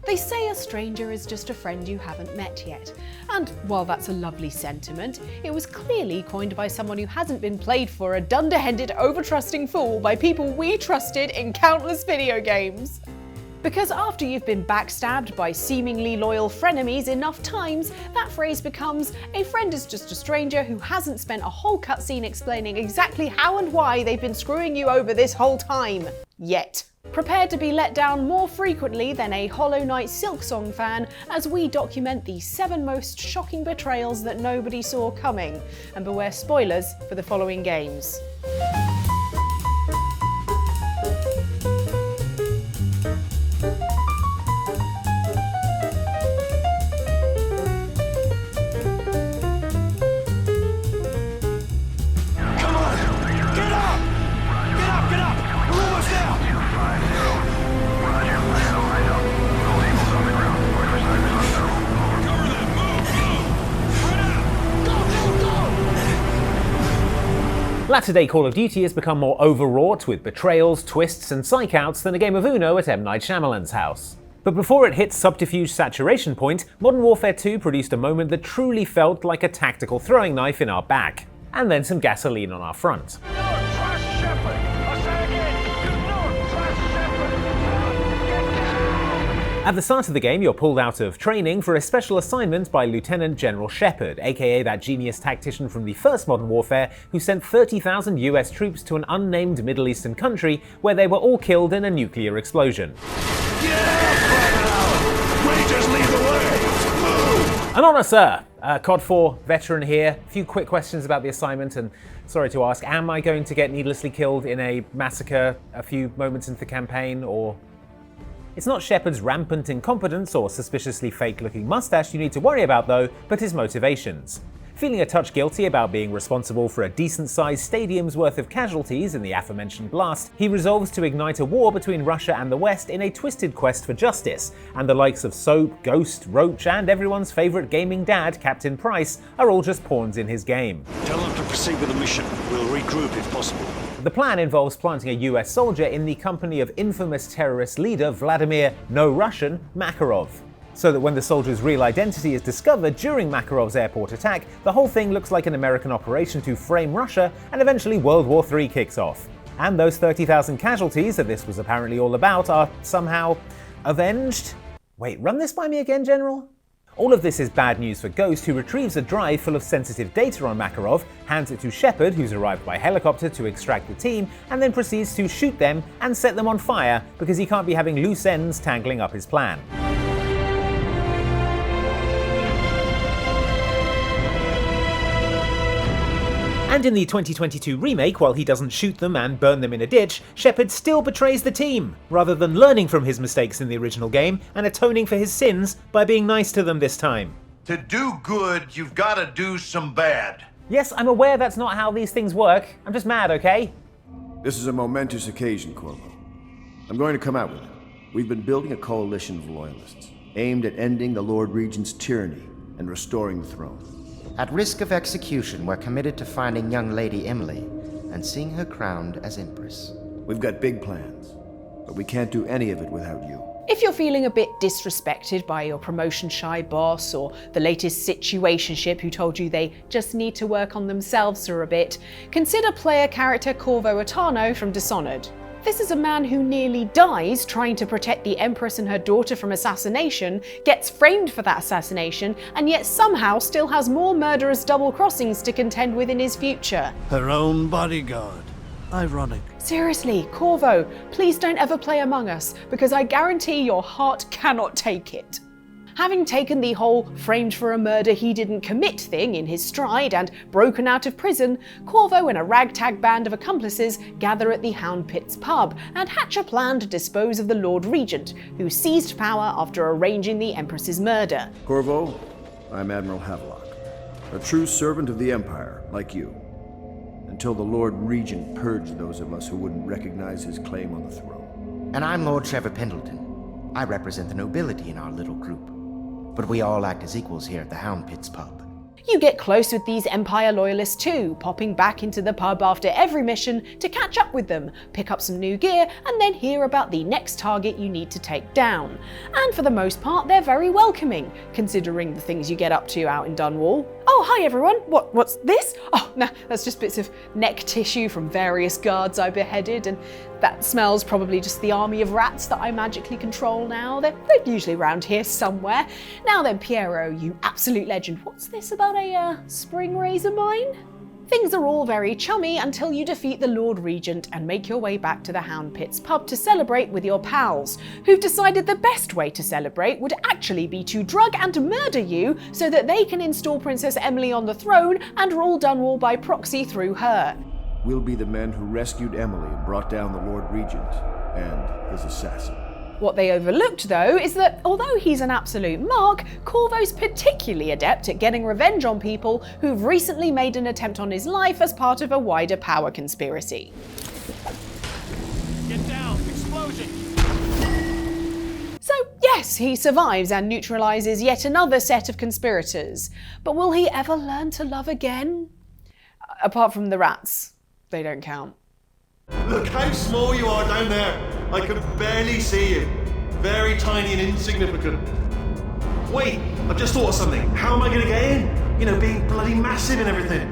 They say a stranger is just a friend you haven't met yet. And while that's a lovely sentiment, it was clearly coined by someone who hasn't been played for a dunderheaded, over-trusting fool by people we trusted in countless video games. Because after you've been backstabbed by seemingly loyal frenemies enough times, that phrase becomes, a friend is just a stranger who hasn't spent a whole cutscene explaining exactly how and why they've been screwing you over this whole time. Yet. Prepare to be let down more frequently than a Hollow Knight Silksong fan as we document the 7 most shocking betrayals that nobody saw coming, and beware spoilers for the following games. Latter-day Call of Duty has become more overwrought with betrayals, twists and psych-outs than a game of Uno at M. Night Shyamalan's house. But before it hit subterfuge saturation point, Modern Warfare 2 produced a moment that truly felt like a tactical throwing knife in our back, and then some gasoline on our front. At the start of the game, you're pulled out of training for a special assignment by Lieutenant General Shepard, aka that genius tactician from the first Modern Warfare who sent 30,000 US troops to an unnamed Middle Eastern country where they were all killed in a nuclear explosion. An honour, sir! COD 4 veteran here. A few quick questions about the assignment, and sorry to ask, am I going to get needlessly killed in a massacre a few moments into the campaign, or... It's not Shepard's rampant incompetence or suspiciously fake-looking mustache you need to worry about though, but his motivations. Feeling a touch guilty about being responsible for a decent-sized stadium's worth of casualties in the aforementioned blast, he resolves to ignite a war between Russia and the West in a twisted quest for justice, and the likes of Soap, Ghost, Roach, and everyone's favourite gaming dad, Captain Price, are all just pawns in his game. Tell them to proceed with the mission. We'll regroup if possible. The plan involves planting a US soldier in the company of infamous terrorist leader Vladimir No Russian Makarov, so that when the soldier's real identity is discovered during Makarov's airport attack, the whole thing looks like an American operation to frame Russia, and eventually World War III kicks off. And those 30,000 casualties that this was apparently all about are somehow avenged? Wait, run this by me again, General? All of this is bad news for Ghost, who retrieves a drive full of sensitive data on Makarov, hands it to Shepard, who's arrived by helicopter to extract the team, and then proceeds to shoot them and set them on fire because he can't be having loose ends tangling up his plan. And in the 2022 remake, while he doesn't shoot them and burn them in a ditch, Shepard still betrays the team, rather than learning from his mistakes in the original game and atoning for his sins by being nice to them this time. To do good, you've got to do some bad. Yes, I'm aware that's not how these things work. I'm just mad, okay? This is a momentous occasion, Corvo. I'm going to come out with it. We've been building a coalition of loyalists, aimed at ending the Lord Regent's tyranny and restoring the throne. At risk of execution, we're committed to finding young Lady Emily and seeing her crowned as Empress. We've got big plans, but we can't do any of it without you. If you're feeling a bit disrespected by your promotion-shy boss or the latest situationship who told you they just need to work on themselves for a bit, consider player character Corvo Attano from Dishonored. This is a man who nearly dies trying to protect the Empress and her daughter from assassination, gets framed for that assassination, and yet somehow still has more murderous double-crossings to contend with in his future. Her own bodyguard. Ironic. Seriously, Corvo, please don't ever play Among Us, because I guarantee your heart cannot take it. Having taken the whole framed for a murder he didn't commit thing in his stride and broken out of prison, Corvo and a ragtag band of accomplices gather at the Hound Pit's pub and hatch a plan to dispose of the Lord Regent, who seized power after arranging the Empress's murder. Corvo, I'm Admiral Havelock, a true servant of the Empire, like you, until the Lord Regent purged those of us who wouldn't recognize his claim on the throne. And I'm Lord Trevor Pendleton. I represent the nobility in our little group. But we all act as equals here at the Hound Pit's pub. You get close with these Empire loyalists too, popping back into the pub after every mission to catch up with them, pick up some new gear, and then hear about the next target you need to take down. And for the most part, they're very welcoming, considering the things you get up to out in Dunwall. Oh, hi everyone, what's this? Oh, no, that's just bits of neck tissue from various guards I beheaded, and that smells probably just the army of rats that I magically control now. They're usually around here somewhere. Now then, Piero, you absolute legend, what's this about a spring razor mine? Things are all very chummy until you defeat the Lord Regent and make your way back to the Hound Pits pub to celebrate with your pals, who've decided the best way to celebrate would actually be to drug and murder you so that they can install Princess Emily on the throne and rule Dunwall by proxy through her. We'll be the men who rescued Emily and brought down the Lord Regent and his assassin. What they overlooked, though, is that although he's an absolute mark, Corvo's particularly adept at getting revenge on people who've recently made an attempt on his life as part of a wider power conspiracy. Get down! Explosion! So yes, he survives and neutralises yet another set of conspirators. But will he ever learn to love again? Apart from the rats. They don't count. Look how small you are down there. I can barely see you. Very tiny and insignificant. Wait, I've just thought of something. How am I going to get in? You know, being bloody massive and everything.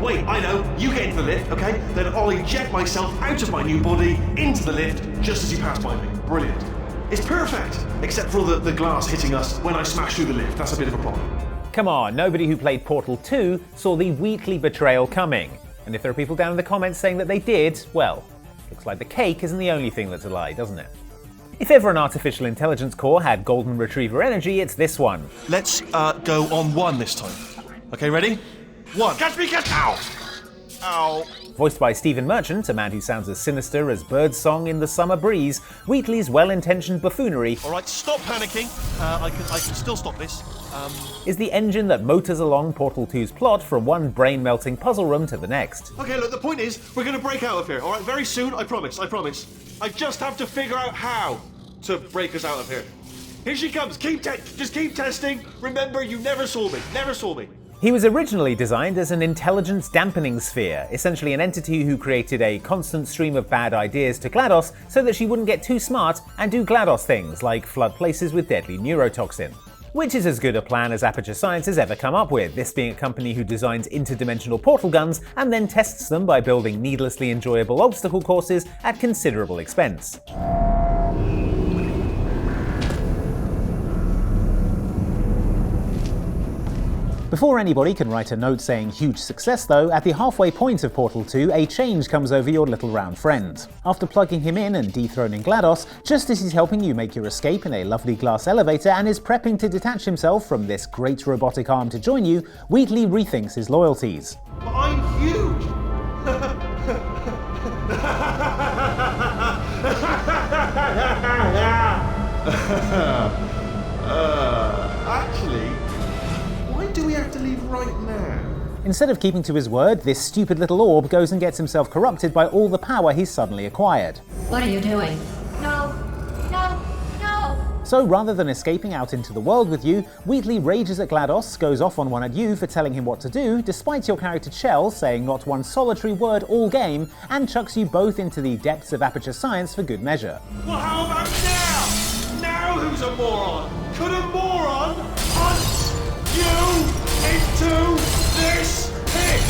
Wait, I know. You get into the lift, okay? Then I'll eject myself out of my new body into the lift just as you pass by me. Brilliant. It's perfect, except for all the glass hitting us when I smash through the lift. That's a bit of a problem. Come on, nobody who played Portal 2 saw the Wheatley betrayal coming. And if there are people down in the comments saying that they did, well, looks like the cake isn't the only thing that's a lie, doesn't it? If ever an artificial intelligence core had golden retriever energy, it's this one. Let's go on one this time. Okay, ready? One. Catch me, catch! Ow! Ow. Voiced by Stephen Merchant, a man who sounds as sinister as birdsong in the summer breeze, Wheatley's well-intentioned buffoonery Alright, stop panicking. I can still stop this. is the engine that motors along Portal 2's plot from one brain-melting puzzle room to the next. Okay, look, the point is, we're going to break out of here, alright? Very soon, I promise. I just have to figure out how to break us out of here. Here she comes. Just keep testing. Remember, you never saw me. He was originally designed as an intelligence dampening sphere, essentially an entity who created a constant stream of bad ideas to GLaDOS so that she wouldn't get too smart and do GLaDOS things like flood places with deadly neurotoxin. Which is as good a plan as Aperture Science has ever come up with, this being a company who designs interdimensional portal guns and then tests them by building needlessly enjoyable obstacle courses at considerable expense. Before anybody can write a note saying huge success though, at the halfway point of Portal 2, a change comes over your little round friend. After plugging him in and dethroning GLaDOS, just as he's helping you make your escape in a lovely glass elevator and is prepping to detach himself from this great robotic arm to join you, Wheatley rethinks his loyalties. But I'm huge! Actually, why do we have to leave right now? Instead of keeping to his word, this stupid little orb goes and gets himself corrupted by all the power he's suddenly acquired. What are you doing? No! So rather than escaping out into the world with you, Wheatley rages at GLaDOS, goes off on one at you for telling him what to do, despite your character Chell saying not one solitary word all game, and chucks you both into the depths of Aperture Science for good measure. Well, how about now? Now who's a moron? Could a moron hunt you into this pit?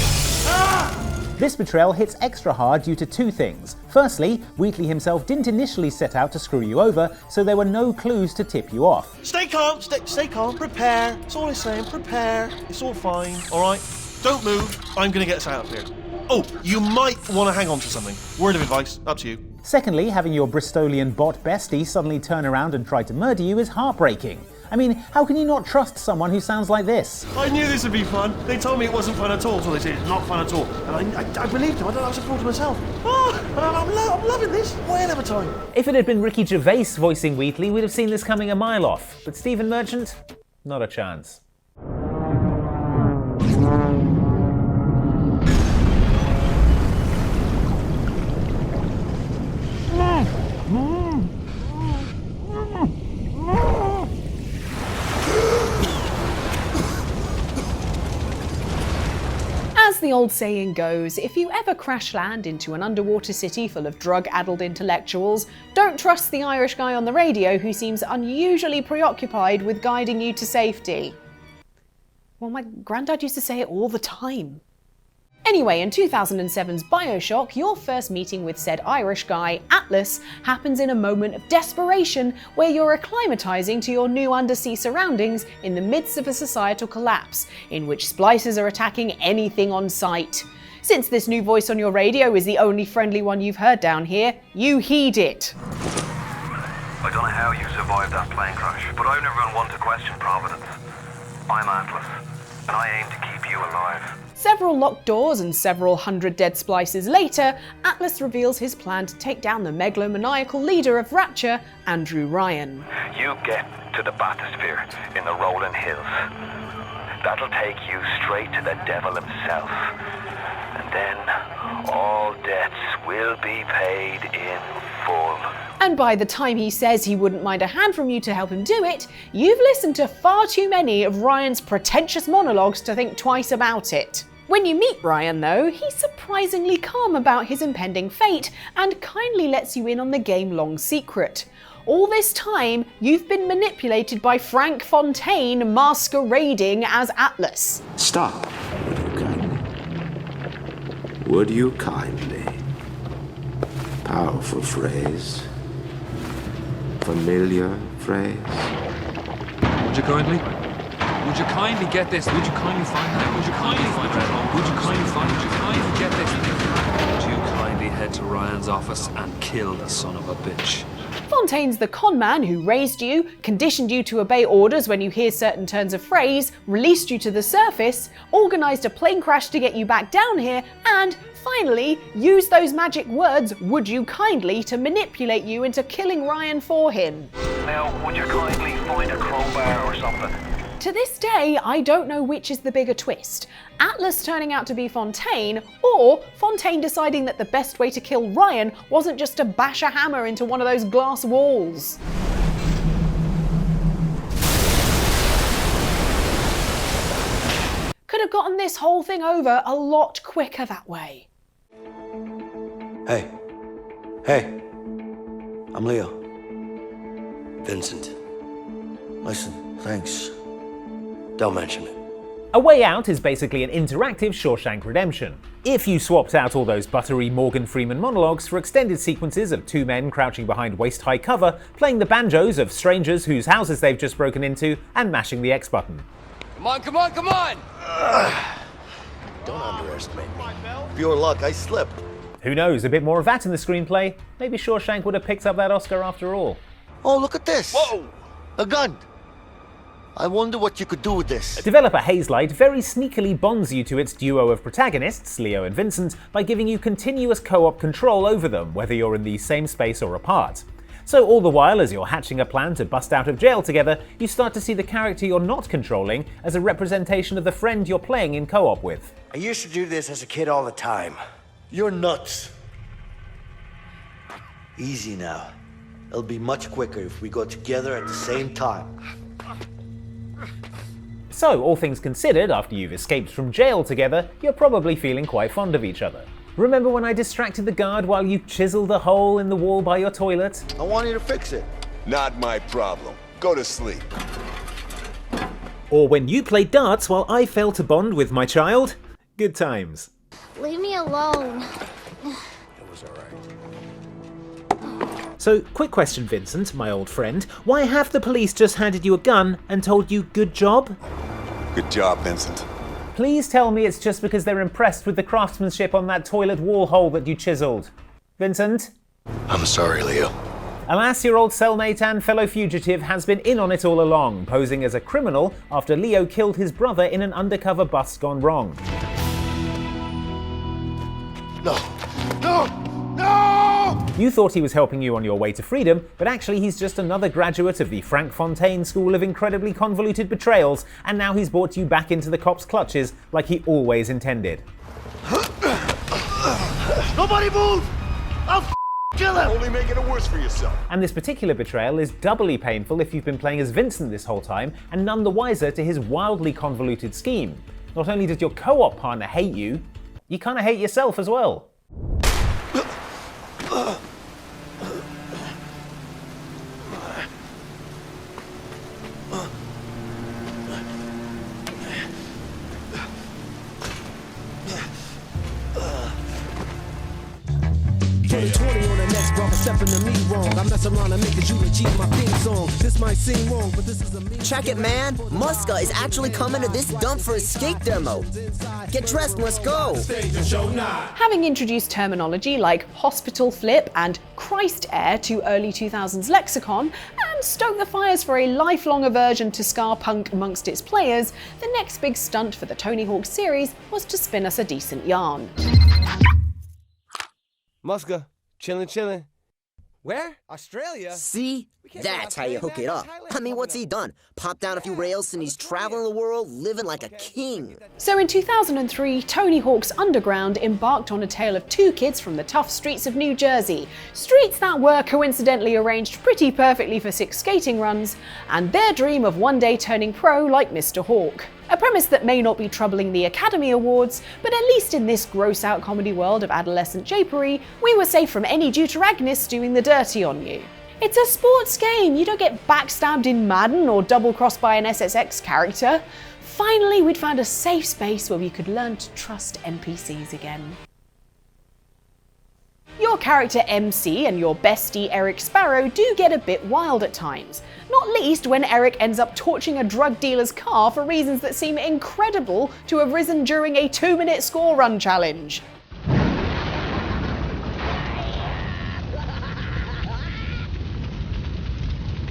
Ah! This betrayal hits extra hard due to two things. Firstly, Wheatley himself didn't initially set out to screw you over, so there were no clues to tip you off. Stay calm, stay calm, prepare. That's all I'm saying, prepare. It's all fine, alright? Don't move, I'm gonna get us out of here. Oh, you might want to hang on to something. Word of advice, up to you. Secondly, having your Bristolian bot bestie suddenly turn around and try to murder you is heartbreaking. I mean, how can you not trust someone who sounds like this? I knew this would be fun. They told me it wasn't fun at all, so they said it's not fun at all. And I believed them. I don't know, I was a fool to myself. Oh, I'm loving this. Way of a time. If it had been Ricky Gervais voicing Wheatley, we'd have seen this coming a mile off. But Stephen Merchant? Not a chance. the old saying goes, if you ever crash land into an underwater city full of drug-addled intellectuals, don't trust the Irish guy on the radio who seems unusually preoccupied with guiding you to safety. Well, my granddad used to say it all the time. Anyway, in 2007's BioShock, your first meeting with said Irish guy, Atlas, happens in a moment of desperation where you're acclimatizing to your new undersea surroundings in the midst of a societal collapse, in which splicers are attacking anything on sight. Since this new voice on your radio is the only friendly one you've heard down here, you heed it. I don't know how you survived that plane crash, but I've never been one to question Providence. I'm Atlas, and I aim to keep you alive. Several locked doors and several hundred dead splicers later, Atlas reveals his plan to take down the megalomaniacal leader of Rapture, Andrew Ryan. You get to the bathysphere in the rolling hills. That'll take you straight to the devil himself. And then all debts will be paid in full. And by the time he says he wouldn't mind a hand from you to help him do it, you've listened to far too many of Ryan's pretentious monologues to think twice about it. When you meet Ryan though, he's surprisingly calm about his impending fate and kindly lets you in on the game-long secret. All this time, you've been manipulated by Frank Fontaine masquerading as Atlas. Stop, would you kindly? Powerful phrase. Familiar phrase. Would you kindly? Would you kindly get this? Would you kindly find that? Would you kindly find that? Would you kindly find it? Would you kindly get this? Would you kindly head to Ryan's office and kill the son of a bitch? Fontaine's the con man who raised you, conditioned you to obey orders when you hear certain turns of phrase, released you to the surface, organised a plane crash to get you back down here, and finally used those magic words, would you kindly, to manipulate you into killing Ryan for him. Now, would you kindly find a crowbar or something? To this day, I don't know which is the bigger twist. Atlas turning out to be Fontaine, or Fontaine deciding that the best way to kill Ryan wasn't just to bash a hammer into one of those glass walls. Could have gotten this whole thing over a lot quicker that way. Hey. Hey. I'm Leo. Vincent. Listen, thanks. Don't mention it. A Way Out is basically an interactive Shawshank Redemption. If you swapped out all those buttery Morgan Freeman monologues for extended sequences of two men crouching behind waist-high cover, playing the banjos of strangers whose houses they've just broken into, and mashing the X button. Come on, come on, come on! Don't underestimate me. Pure luck, I slipped. Who knows, a bit more of that in the screenplay? Maybe Shawshank would have picked up that Oscar after all. Oh, look at this. Whoa! A gun. I wonder what you could do with this. Developer Hazelight very sneakily bonds you to its duo of protagonists, Leo and Vincent, by giving you continuous co-op control over them, whether you're in the same space or apart. So all the while, as you're hatching a plan to bust out of jail together, you start to see the character you're not controlling as a representation of the friend you're playing in co-op with. I used to do this as a kid all the time. You're nuts. Easy now. It'll be much quicker if we go together at the same time. So, all things considered, after you've escaped from jail together, you're probably feeling quite fond of each other. Remember when I distracted the guard while you chiseled a hole in the wall by your toilet? I want you to fix it. Not my problem. Go to sleep. Or when you played darts while I failed to bond with my child? Good times. Leave me alone. It was alright. So, quick question, Vincent, my old friend. Why have the police just handed you a gun and told you good job? Good job, Vincent. Please tell me it's just because they're impressed with the craftsmanship on that toilet wall hole that you chiseled. Vincent? I'm sorry, Leo. Alas, your old cellmate and fellow fugitive has been in on it all along, posing as a criminal after Leo killed his brother in an undercover bust gone wrong. No! No! No! You thought he was helping you on your way to freedom, but actually he's just another graduate of the Frank Fontaine School of Incredibly Convoluted Betrayals, and now he's brought you back into the cops' clutches like he always intended. Nobody move! I'll kill him! Only making it worse for yourself. And this particular betrayal is doubly painful if you've been playing as Vincent this whole time, and none the wiser to his wildly convoluted scheme. Not only does your co-op partner hate you, you kind of hate yourself as well. Check it, man. Muska is actually coming to this dump for a skate demo. Get dressed, let's go. Having introduced terminology like hospital flip and Christ air to early 2000s lexicon, and stoked the fires for a lifelong aversion to ska punk amongst its players, the next big stunt for the Tony Hawk series was to spin us a decent yarn. Muska, chillin'. Where? Australia? See? That's how you hook it up. I mean, what's he done? Popped down a few rails and he's traveling the world, living like a king. So in 2003, Tony Hawk's Underground embarked on a tale of two kids from the tough streets of New Jersey, streets that were coincidentally arranged pretty perfectly for 6 skating runs, and their dream of one day turning pro like Mr. Hawk. A premise that may not be troubling the Academy Awards, but at least in this gross-out comedy world of adolescent japery, we were safe from any deuteragonist doing the dirty on you. It's a sports game, you don't get backstabbed in Madden or double-crossed by an SSX character. Finally, we'd found a safe space where we could learn to trust NPCs again. Your character MC and your bestie Eric Sparrow do get a bit wild at times, not least when Eric ends up torching a drug dealer's car for reasons that seem incredible to have risen during a 2-minute score run challenge.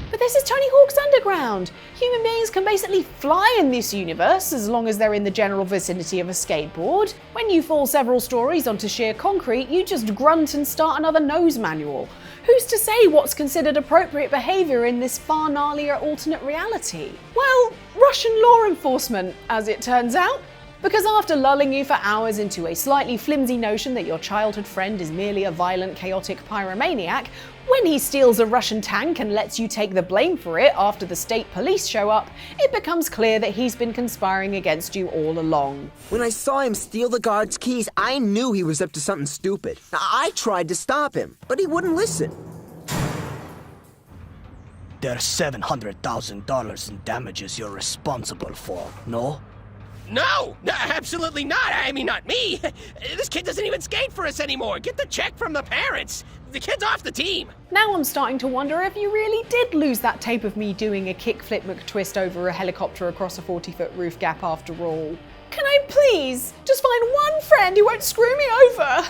But this is Tony Hawk's Underground. Human beings can basically fly in this universe as long as they're in the general vicinity of a skateboard. When you fall several stories onto sheer concrete, you just grunt and start another nose manual. Who's to say what's considered appropriate behaviour in this far gnarlier alternate reality? Well, Russian law enforcement, as it turns out. Because after lulling you for hours into a slightly flimsy notion that your childhood friend is merely a violent, chaotic pyromaniac, when he steals a Russian tank and lets you take the blame for it after the state police show up, it becomes clear that he's been conspiring against you all along. When I saw him steal the guard's keys, I knew he was up to something stupid. I tried to stop him, but he wouldn't listen. There's $700,000 in damages you're responsible for, no? No, absolutely not. I mean, not me. This kid doesn't even skate for us anymore. Get the check from the parents. The kid's off the team. Now I'm starting to wonder if you really did lose that tape of me doing a kickflip McTwist over a helicopter across a 40-foot roof gap after all. Can I please just find one friend who won't screw me over?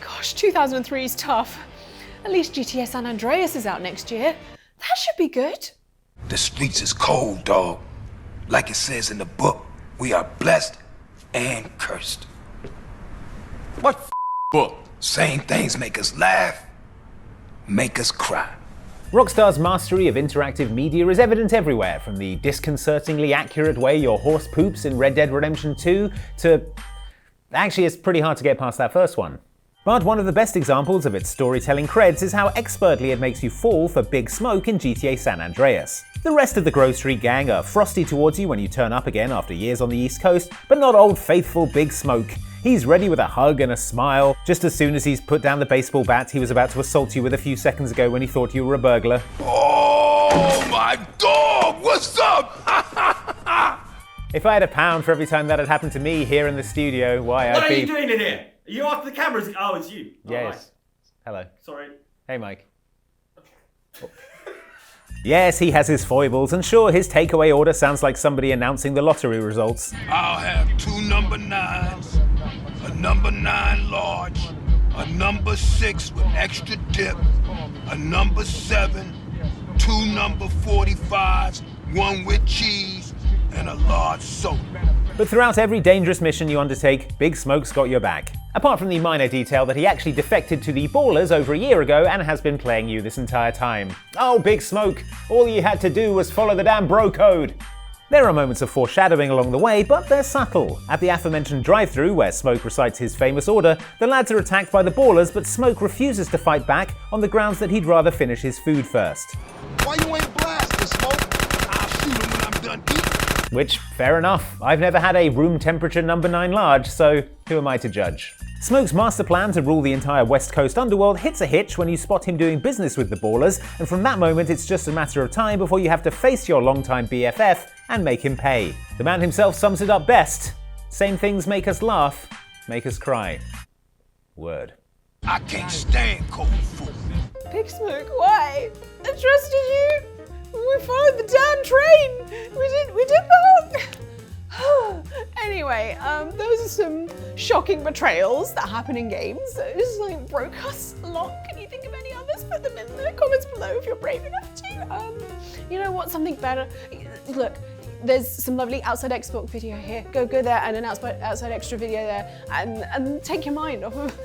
Gosh, 2003 is tough. At least GTA San Andreas is out next year. That should be good. The streets is cold, dog. Like it says in the book, we are blessed and cursed. What book? Same things make us laugh, make us cry. Rockstar's mastery of interactive media is evident everywhere, from the disconcertingly accurate way your horse poops in Red Dead Redemption 2 to... Actually, it's pretty hard to get past that first one. But one of the best examples of its storytelling creds is how expertly it makes you fall for Big Smoke in GTA San Andreas. The rest of the Grove Street gang are frosty towards you when you turn up again after years on the East Coast, but not old faithful Big Smoke. He's ready with a hug and a smile, just as soon as he's put down the baseball bat he was about to assault you with a few seconds ago when he thought you were a burglar. Oh my dog, what's up? If I had £1 for every time that had happened to me here in the studio, why I'd be... What are you doing in here? Are you off the cameras? Oh, it's you. Yes. Right. Hello. Sorry. Hey, Mike. Yes, he has his foibles, and sure, his takeaway order sounds like somebody announcing the lottery results. I'll have 2 number 9s, a number 9 large, a number 6 with extra dip, a number 7, 2 number 45s, 1 with cheese, and a large soda. But throughout every dangerous mission you undertake, Big Smoke's got your back. Apart from the minor detail that he actually defected to the Ballers over a year ago and has been playing you this entire time. Oh, Big Smoke, all you had to do was follow the damn bro code. There are moments of foreshadowing along the way, but they're subtle. At the aforementioned drive-thru where Smoke recites his famous order, the lads are attacked by the Ballers, but Smoke refuses to fight back on the grounds that he'd rather finish his food first. Why you ain't blasting, Smoke? I'll shoot him when I'm done eating. Which, fair enough. I've never had a room temperature number 9 large, so Who am I to judge? Smoke's master plan to rule the entire West Coast underworld hits a hitch when you spot him doing business with the Ballers, and from that moment it's just a matter of time before you have to face your longtime BFF and make him pay. The man himself sums it up best. Same things make us laugh, make us cry. Word. I can't stand cold food. Big Smoke, why? I trusted you. We followed the damn train. We did that. Anyway, those are some shocking betrayals that happen in games. Just like broke us a lot. Can you think of any others? Put them in the comments below if you're brave enough to. You know what? Something better. Look, there's some lovely Outside Xbox video here. Go there, and an Outside Extra video there, and take your mind off of